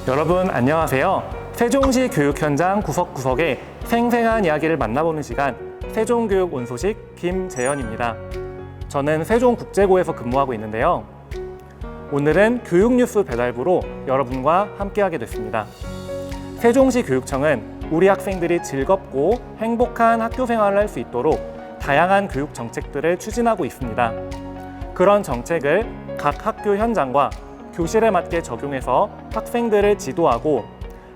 여러분 안녕하세요. 세종시 교육 현장 구석구석의 생생한 이야기를 만나보는 시간, 세종교육 온소식 김재현입니다. 저는 세종국제고에서 근무하고 있는데요. 오늘은 교육뉴스 배달부로 여러분과 함께하게 됐습니다. 세종시 교육청은 우리 학생들이 즐겁고 행복한 학교 생활을 할 수 있도록 다양한 교육 정책들을 추진하고 있습니다. 그런 정책을 각 학교 현장과 교실에 맞게 적용해서 학생들을 지도하고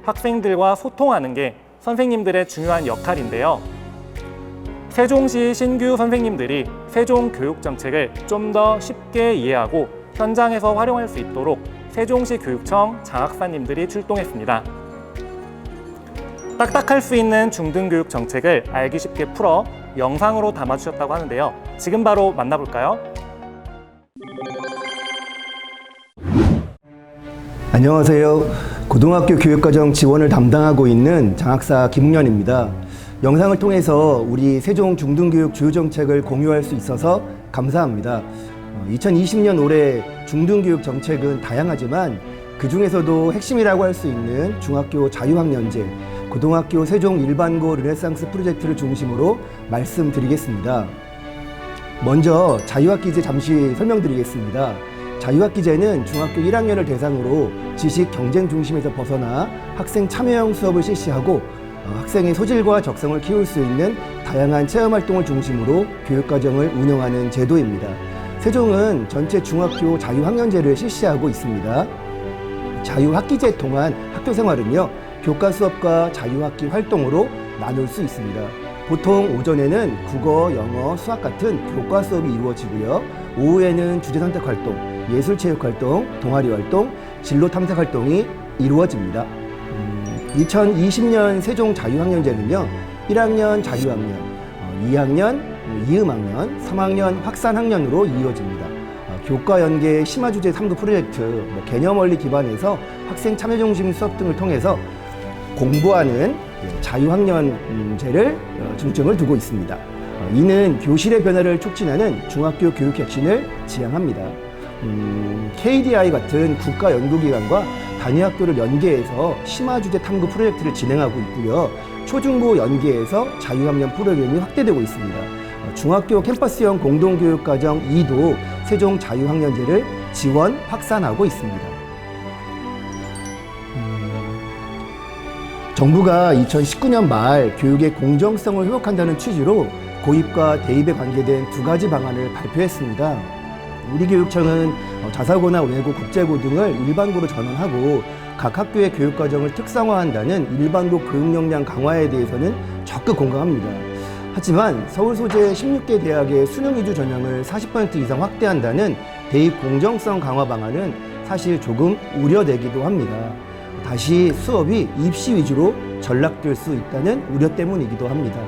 학생들과 소통하는 게 선생님들의 중요한 역할인데요. 세종시 신규 선생님들이 세종 교육 정책을 좀 더 쉽게 이해하고 현장에서 활용할 수 있도록 세종시 교육청 장학사님들이 출동했습니다. 딱딱할 수 있는 중등교육 정책을 알기 쉽게 풀어 영상으로 담아주셨다고 하는데요. 지금 바로 만나볼까요? 안녕하세요. 고등학교 교육과정 지원을 담당하고 있는 장학사 김웅현입니다. 영상을 통해서 우리 세종 중등교육 주요 정책을 공유할 수 있어서 감사합니다. 2020년 올해 중등교육 정책은 다양하지만 그 중에서도 핵심이라고 할 수 있는 중학교 자유학년제, 고등학교 세종 일반고 르네상스 프로젝트를 중심으로 말씀드리겠습니다. 먼저 자유학기제 잠시 설명드리겠습니다. 자유학기제는 중학교 1학년을 대상으로 지식 경쟁 중심에서 벗어나 학생 참여형 수업을 실시하고 학생의 소질과 적성을 키울 수 있는 다양한 체험활동을 중심으로 교육과정을 운영하는 제도입니다. 세종은 전체 중학교 자유학년제를 실시하고 있습니다. 자유학기제 동안 학교 생활은요, 교과 수업과 자유학기 활동으로 나눌 수 있습니다. 보통 오전에는 국어, 영어, 수학 같은 교과 수업이 이루어지고요. 오후에는 주제선택 활동, 예술체육활동, 동아리 활동, 진로 탐색 활동이 이루어집니다. 2020년 세종 자유학년제는요, 1학년 자유학년, 2학년 이음학년, 3학년 확산학년으로 이루어집니다. 교과 연계 심화주제 3급 프로젝트, 개념원리 기반에서 학생 참여 중심 수업 등을 통해서 공부하는 자유학년제를 중점을 두고 있습니다. 이는 교실의 변화를 촉진하는 중학교 교육 혁신을 지향합니다. KDI 같은 국가 연구기관과 단위학교를 연계해서 심화주제 탐구 프로젝트를 진행하고 있고요. 초중고 연계해서 자유학년 프로그램이 확대되고 있습니다. 중학교 캠퍼스형 공동교육과정 2도 세종 자유학년제를 지원 확산하고 있습니다. 정부가 2019년 말 교육의 공정성을 회복한다는 취지로 고입과 대입에 관계된 두 가지 방안을 발표했습니다. 우리 교육청은 자사고나 외고, 국제고 등을 일반고로 전환하고 각 학교의 교육과정을 특성화한다는 일반고 교육 역량 강화에 대해서는 적극 공감합니다. 하지만 서울 소재 16개 대학의 수능 위주 전형을 40% 이상 확대한다는 대입 공정성 강화 방안은 사실 조금 우려되기도 합니다. 다시 수업이 입시 위주로 전락될 수 있다는 우려 때문이기도 합니다.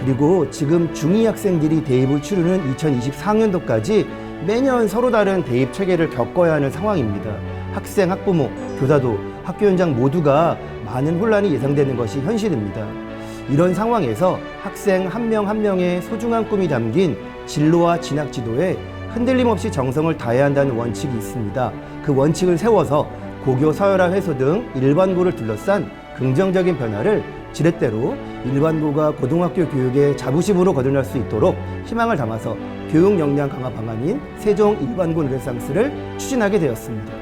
그리고 지금 중2 학생들이 대입을 치르는 2024학년도까지 매년 서로 다른 대입 체계를 겪어야 하는 상황입니다. 학생, 학부모, 교사도 학교 현장 모두가 많은 혼란이 예상되는 것이 현실입니다. 이런 상황에서 학생 한 명 한 명의 소중한 꿈이 담긴 진로와 진학 지도에 흔들림 없이 정성을 다해야 한다는 원칙이 있습니다. 그 원칙을 세워서 고교, 서열화 해소 등 일반고를 둘러싼 긍정적인 변화를 지렛대로 일반고가 고등학교 교육의 자부심으로 거듭날 수 있도록 희망을 담아서 교육 역량 강화 방안인 세종 일반고 르네상스를 추진하게 되었습니다.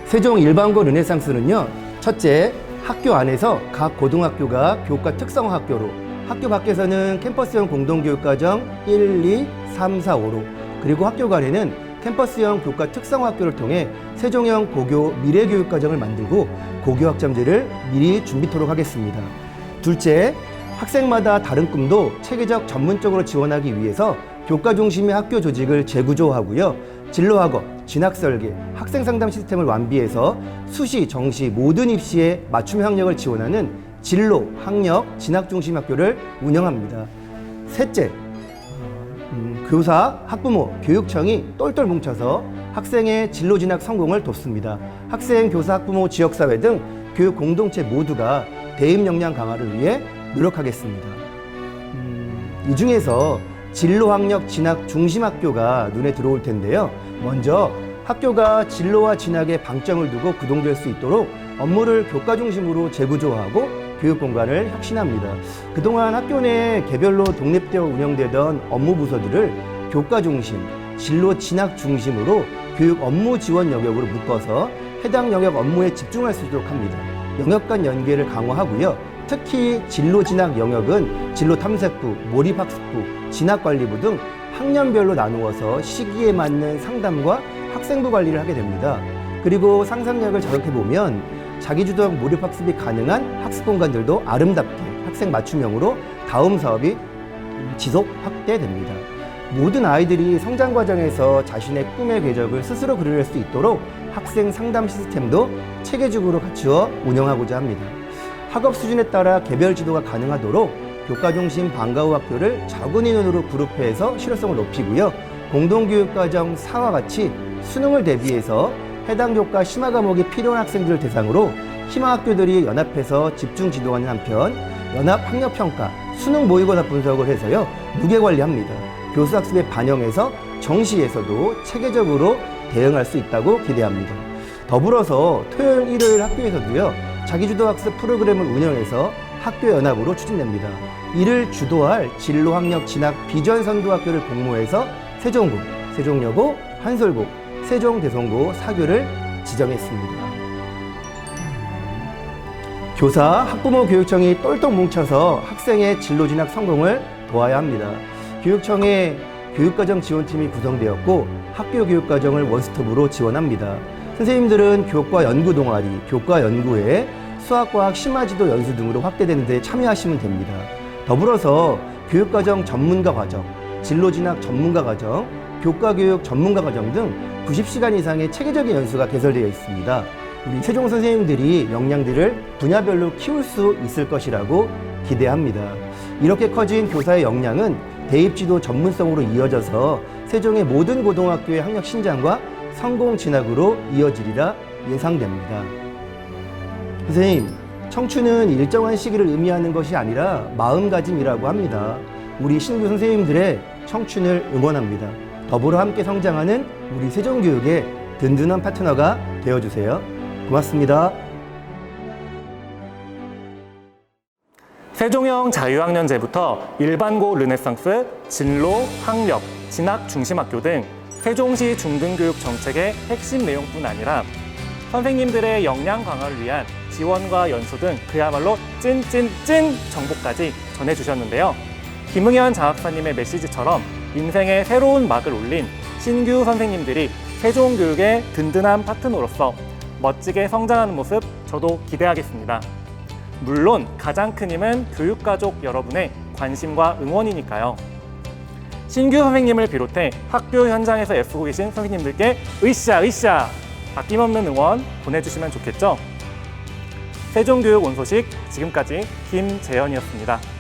세종 일반고 르네상스는요, 첫째, 학교 안에서 각 고등학교가 교과 특성화 학교로, 학교 밖에서는 캠퍼스형 공동교육과정 1, 2, 3, 4, 5로, 그리고 학교 간에는 캠퍼스형 교과 특성화 학교를 통해 세종형 고교 미래교육과정을 만들고 고교 학점제를 미리 준비토록 하겠습니다. 둘째, 학생마다 다른 꿈도 체계적 전문적으로 지원하기 위해서 교과 중심의 학교 조직을 재구조하고요. 진로학업, 진학설계, 학생상담 시스템을 완비해서 수시, 정시 모든 입시에 맞춤 학력을 지원하는 진로, 학력, 진학 중심 학교를 운영합니다. 셋째, 교사, 학부모, 교육청이 똘똘 뭉쳐서 학생의 진로 진학 성공을 돕습니다. 학생, 교사, 학부모, 지역사회 등 교육 공동체 모두가 대입 역량 강화를 위해 노력하겠습니다. 이 중에서 진로, 학력, 진학 중심 학교가 눈에 들어올 텐데요. 먼저 학교가 진로와 진학에 방점을 두고 구동될 수 있도록 업무를 교과 중심으로 재구조화하고 교육 공간을 혁신합니다. 그동안 학교 내 개별로 독립되어 운영되던 업무 부서들을 교과 중심, 진로 진학 중심으로 교육 업무 지원 영역으로 묶어서 해당 영역 업무에 집중할 수 있도록 합니다. 영역 간 연계를 강화하고요. 특히 진로 진학 영역은 진로 탐색부, 몰입학습부, 진학관리부 등 학년별로 나누어서 시기에 맞는 상담과 학생부 관리를 하게 됩니다. 그리고 상상력을 자극해보면 자기주도학 몰입학습이 가능한 학습 공간들도 아름답게 학생 맞춤형으로 다음 사업이 지속 확대됩니다. 모든 아이들이 성장 과정에서 자신의 꿈의 궤적을 스스로 그려낼 수 있도록 학생 상담 시스템도 체계적으로 갖추어 운영하고자 합니다. 학업 수준에 따라 개별 지도가 가능하도록 교과 중심 방과 후 학교를 적은 인원으로 그룹화해서 실효성을 높이고요. 공동교육과정 4와 같이 수능을 대비해서 해당 교과 심화 과목이 필요한 학생들을 대상으로 희망학교들이 연합해서 집중 지도하는 한편 연합학력평가, 수능 모의고사 분석을 해서요. 무게관리합니다. 교수학습에 반영해서 정시에서도 체계적으로 대응할 수 있다고 기대합니다. 더불어서 토요일, 일요일 학교에서도요. 자기주도학습 프로그램을 운영해서 학교 연합으로 추진됩니다. 이를 주도할 진로학력 진학 비전 선도학교를 공모해서 세종고, 세종여고, 한솔고, 세종대성고 4교를 지정했습니다. 교사, 학부모 교육청이 똘똘 뭉쳐서 학생의 진로 진학 성공을 도와야 합니다. 교육청에 교육과정 지원팀이 구성되었고 학교 교육과정을 원스톱으로 지원합니다. 선생님들은 교과 연구 동아리, 교과 연구회, 수학과학 심화지도 연수 등으로 확대되는 데 참여하시면 됩니다. 더불어서 교육과정 전문가 과정, 진로진학 전문가 과정, 교과교육 전문가 과정 등 90시간 이상의 체계적인 연수가 개설되어 있습니다. 우리 세종 선생님들이 역량들을 분야별로 키울 수 있을 것이라고 기대합니다. 이렇게 커진 교사의 역량은 대입지도 전문성으로 이어져서 세종의 모든 고등학교의 학력 신장과 성공 진학으로 이어지리라 예상됩니다. 선생님, 청춘은 일정한 시기를 의미하는 것이 아니라 마음가짐이라고 합니다. 우리 신규 선생님들의 청춘을 응원합니다. 더불어 함께 성장하는 우리 세종교육의 든든한 파트너가 되어주세요. 고맙습니다. 세종형 자유학년제부터 일반고 르네상스, 진로, 학력, 진학 중심학교 등 세종시 중등교육 정책의 핵심 내용뿐 아니라 선생님들의 역량 강화를 위한 지원과 연수 등 그야말로 찐찐찐 정보까지 전해주셨는데요. 김응현 장학사님의 메시지처럼 인생의 새로운 막을 올린 신규 선생님들이 세종교육의 든든한 파트너로서 멋지게 성장하는 모습 저도 기대하겠습니다. 물론 가장 큰 힘은 교육가족 여러분의 관심과 응원이니까요. 신규 선생님을 비롯해 학교 현장에서 애쓰고 계신 선생님들께 으쌰 아낌없는 응원 보내주시면 좋겠죠? 세종교육 온 소식 지금까지 김재현이었습니다.